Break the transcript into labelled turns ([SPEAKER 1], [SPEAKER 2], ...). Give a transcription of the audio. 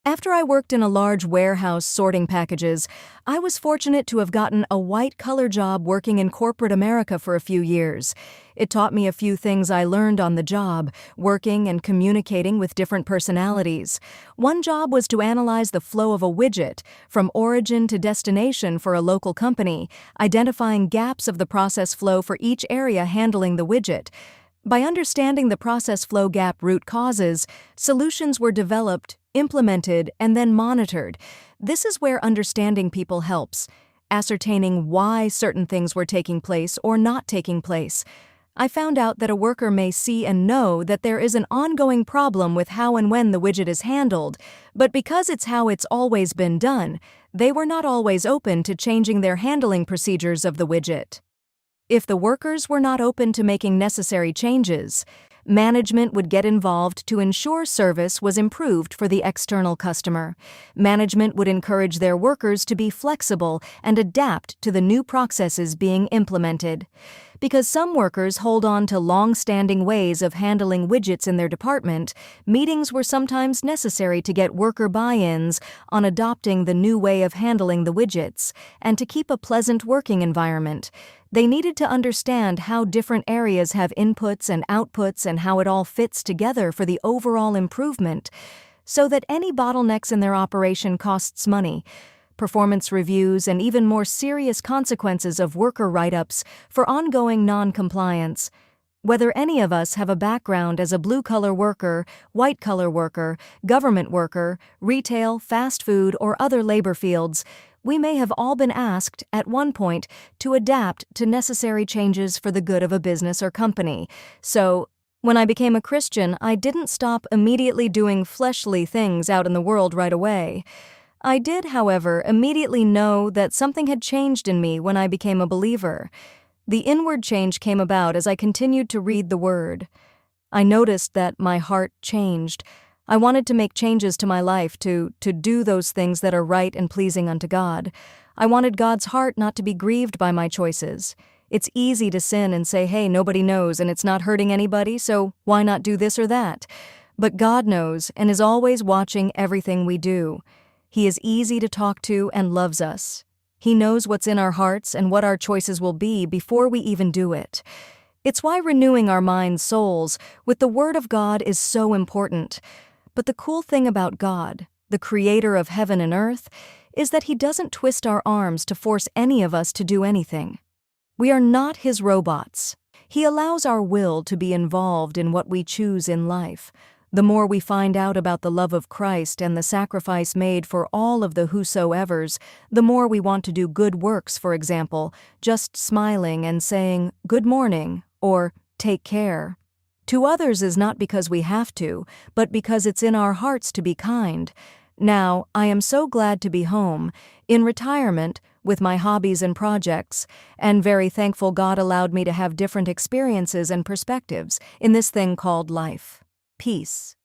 [SPEAKER 1] After I worked in a large warehouse sorting packages, I was fortunate to have gotten a white-collar job working in corporate America for a few years. It taught me a few things I learned on the job, working and communicating with different personalities. One job was to analyze the flow of a widget, from origin to destination for a local company, identifying gaps of the process flow for each area handling the widget. By understanding the process flow gap root causes, solutions were developed, implemented, and then monitored. This is where understanding people helps, ascertaining why certain things were taking place or not taking place. I found out that a worker may see and know that there is an ongoing problem with how and when the widget is handled, but because it's how it's always been done, they were not always open to changing their handling procedures of the widget. If the workers were not open to making necessary changes, management would get involved to ensure service was improved for the external customer. Management would encourage their workers to be flexible and adapt to the new processes being implemented. Because some workers hold on to long-standing ways of handling widgets in their department, meetings were sometimes necessary to get worker buy-ins on adopting the new way of handling the widgets and to keep a pleasant working environment. They needed to understand how different areas have inputs and outputs and how it all fits together for the overall improvement, so that any bottlenecks in their operation costs money. Performance reviews, and even more serious consequences of worker write-ups for ongoing non-compliance. Whether any of us have a background as a blue-collar worker, white-collar worker, government worker, retail, fast food, or other labor fields, we may have all been asked, at one point, to adapt to necessary changes for the good of a business or company. So, when I became a Christian, I didn't stop immediately doing fleshly things out in the world right away. I did, however, immediately know that something had changed in me when I became a believer. The inward change came about as I continued to read the Word. I noticed that my heart changed. I wanted to make changes to my life, to do those things that are right and pleasing unto God. I wanted God's heart not to be grieved by my choices. It's easy to sin and say, hey, nobody knows and it's not hurting anybody, so why not do this or that? But God knows and is always watching everything we do. He is easy to talk to and loves us. He knows what's in our hearts and what our choices will be before we even do it. It's why renewing our minds, souls, with the Word of God is so important. But the cool thing about God, the Creator of heaven and earth, is that He doesn't twist our arms to force any of us to do anything. We are not His robots. He allows our will to be involved in what we choose in life. The more we find out about the love of Christ and the sacrifice made for all of the whosoevers, the more we want to do good works, for example, just smiling and saying, "Good morning," or "Take care." To others is not because we have to, but because it's in our hearts to be kind. Now, I am so glad to be home, in retirement, with my hobbies and projects, and very thankful God allowed me to have different experiences and perspectives in this thing called life. Peace.